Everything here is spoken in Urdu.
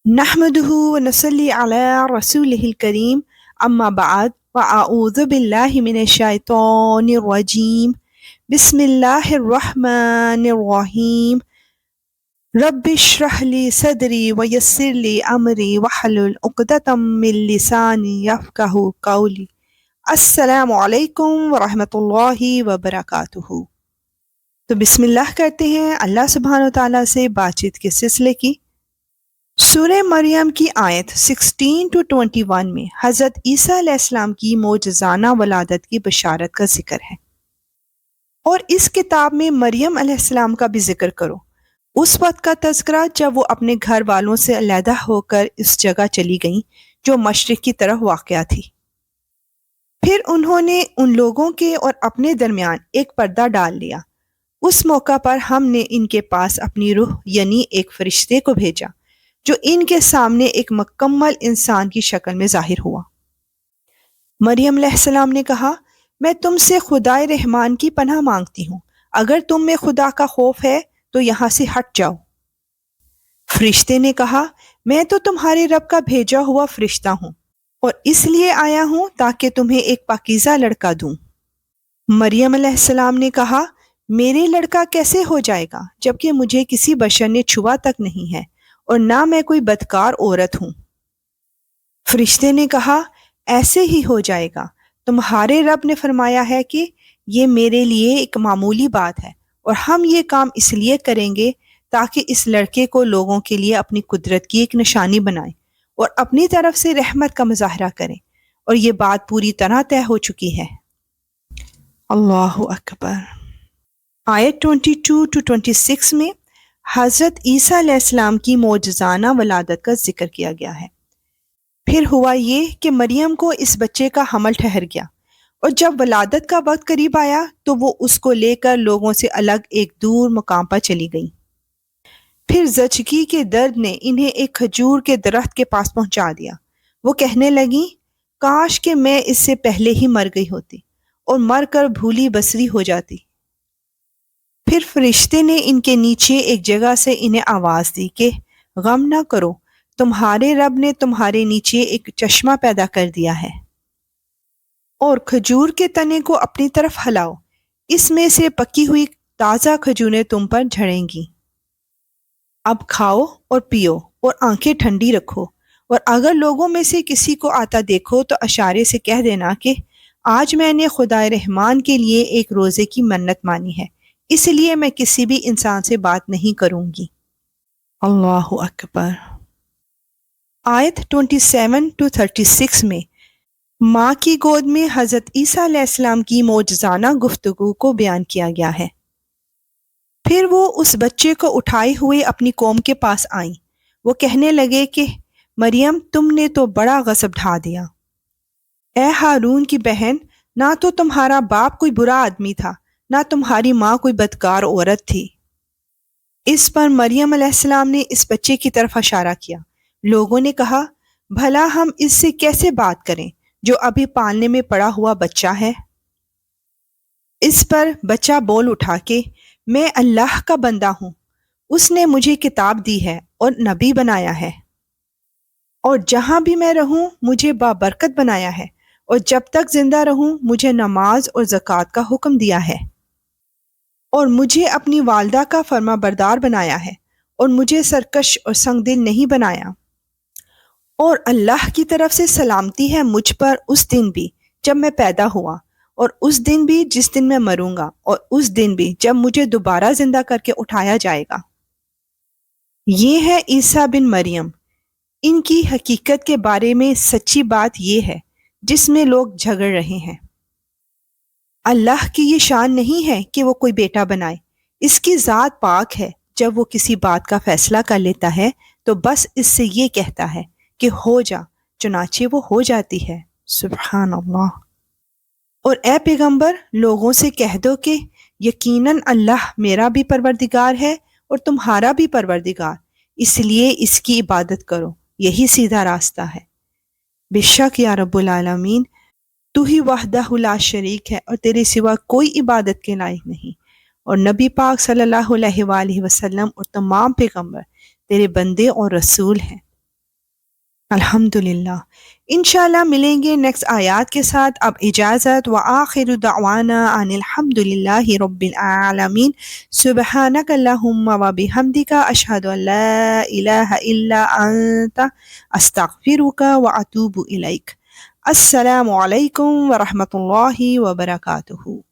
نحمده ونصلي على رسوله الكريم أما بعد وأعوذ بالله من الشيطان الرجيم بسم الله الرحمن الرحيم رب اشرح لي صدري ويسر لي أمري واحلل عقدة من لساني يفقهوا قولي السلام علیکم ورحمۃ اللہ وبرکاتہ۔ تو بسم اللہ کرتے ہیں اللہ سبحانہ و تعالیٰ سے بات چیت کے سلسلے کی۔ سورہ مریم کی آیت 16 to 21 میں حضرت عیسیٰ علیہ السلام کی معجزانہ ولادت کی بشارت کا ذکر ہے، اور اس کتاب میں مریم علیہ السلام کا بھی ذکر کرو، اس وقت کا تذکرہ جب وہ اپنے گھر والوں سے علیحدہ ہو کر اس جگہ چلی گئیں جو مشرق کی طرف واقع تھی۔ پھر انہوں نے ان لوگوں کے اور اپنے درمیان ایک پردہ ڈال لیا۔ اس موقع پر ہم نے ان کے پاس اپنی روح یعنی ایک فرشتے کو بھیجا جو ان کے سامنے ایک مکمل انسان کی شکل میں ظاہر ہوا۔ مریم علیہ السلام نے کہا، میں تم سے خدائے رحمان کی پناہ مانگتی ہوں، اگر تم میں خدا کا خوف ہے تو یہاں سے ہٹ جاؤ۔ فرشتے نے کہا، میں تو تمہارے رب کا بھیجا ہوا فرشتہ ہوں اور اس لیے آیا ہوں تاکہ تمہیں ایک پاکیزہ لڑکا دوں۔ مریم علیہ السلام نے کہا، میرے لڑکا کیسے ہو جائے گا جبکہ مجھے کسی بشر نے چھوا تک نہیں ہے اور نہ میں کوئی بدکار عورت ہوں۔ فرشتے نے کہا، ایسے ہی ہو جائے گا، تمہارے رب نے فرمایا ہے کہ یہ میرے لیے ایک معمولی بات ہے، اور ہم یہ کام اس لیے کریں گے تاکہ اس لڑکے کو لوگوں کے لیے اپنی قدرت کی ایک نشانی بنائیں اور اپنی طرف سے رحمت کا مظاہرہ کریں، اور یہ بات پوری طرح طے ہو چکی ہے۔ اللہ اکبر۔ آیت 22 to 26 میں حضرت عیسیٰ علیہ السلام کی معجزانہ ولادت کا ذکر کیا گیا ہے۔ پھر ہوا یہ کہ مریم کو اس بچے کا حمل ٹھہر گیا، اور جب ولادت کا وقت قریب آیا تو وہ اس کو لے کر لوگوں سے الگ ایک دور مقام پر چلی گئیں۔ پھر زچگی کے درد نے انہیں ایک کھجور کے درخت کے پاس پہنچا دیا۔ وہ کہنے لگیں، کاش کہ میں اس سے پہلے ہی مر گئی ہوتی اور مر کر بھولی بسری ہو جاتی۔ پھر فرشتے نے ان کے نیچے ایک جگہ سے انہیں آواز دی کہ غم نہ کرو، تمہارے رب نے تمہارے نیچے ایک چشمہ پیدا کر دیا ہے، اور کھجور کے تنے کو اپنی طرف ہلاؤ، اس میں سے پکی ہوئی تازہ کھجوریں تم پر جھڑیں گی۔ اب کھاؤ اور پیو اور آنکھیں ٹھنڈی رکھو، اور اگر لوگوں میں سے کسی کو آتا دیکھو تو اشارے سے کہہ دینا کہ آج میں نے خدائے رحمان کے لیے ایک روزے کی منت مانی ہے، اس لیے میں کسی بھی انسان سے بات نہیں کروں گی۔ اللہ اکبر۔ آیت 27 to 36 میں ماں کی گود میں حضرت عیسیٰ علیہ السلام کی معجزانہ گفتگو کو بیان کیا گیا ہے۔ پھر وہ اس بچے کو اٹھائے ہوئے اپنی قوم کے پاس آئیں۔ وہ کہنے لگے کہ مریم، تم نے تو بڑا غضب ڈھا دیا۔ اے ہارون کی بہن، نہ تو تمہارا باپ کوئی برا آدمی تھا، نہ تمہاری ماں کوئی بدکار عورت تھی۔ اس پر مریم علیہ السلام نے اس بچے کی طرف اشارہ کیا۔ لوگوں نے کہا، بھلا ہم اس سے کیسے بات کریں جو ابھی پالنے میں پڑا ہوا بچہ ہے؟ اس پر بچہ بول اٹھا کہ میں اللہ کا بندہ ہوں، اس نے مجھے کتاب دی ہے اور نبی بنایا ہے، اور جہاں بھی میں رہوں مجھے بابرکت بنایا ہے، اور جب تک زندہ رہوں مجھے نماز اور زکوٰۃ کا حکم دیا ہے، اور مجھے اپنی والدہ کا فرما بردار بنایا ہے، اور مجھے سرکش اور سنگ دل نہیں بنایا، اور اللہ کی طرف سے سلامتی ہے مجھ پر اس دن بھی جب میں پیدا ہوا، اور اس دن بھی جس دن میں مروں گا، اور اس دن بھی جب مجھے دوبارہ زندہ کر کے اٹھایا جائے گا۔ یہ ہے عیسیٰ بن مریم۔ ان کی حقیقت کے بارے میں سچی بات یہ ہے جس میں لوگ جھگڑ رہے ہیں۔ اللہ کی یہ شان نہیں ہے کہ وہ کوئی بیٹا بنائے، اس کی ذات پاک ہے، جب وہ کسی بات کا فیصلہ کر لیتا ہے تو بس اس سے یہ کہتا ہے کہ ہو جا، چنانچہ وہ ہو جاتی ہے۔ سبحان اللہ۔ اور اے پیغمبر، لوگوں سے کہہ دو کہ یقیناً اللہ میرا بھی پروردگار ہے اور تمہارا بھی پروردگار، اس لیے اس کی عبادت کرو، یہی سیدھا راستہ ہے۔ بے شک یا رب العالمین، تو ہی وحدہ لا شریک ہے اور تیرے سوا کوئی عبادت کے لائق نہیں، اور نبی پاک صلی اللہ علیہ وآلہ وسلم اور تمام پیغمبر تیرے بندے اور رسول ہیں۔ الحمدللہ۔ انشاءاللہ ملیں گے نیکسٹ آیات کے ساتھ۔ اب اجازت، وآخر دعوانا ان الحمدللہ رب العالمین۔ سبحانک اللہم وبحمدک، اشہد ان لا الہ الا انت، استغفرک واتوب الیک۔ السلام علیکم ورحمۃ اللہ وبرکاتہ۔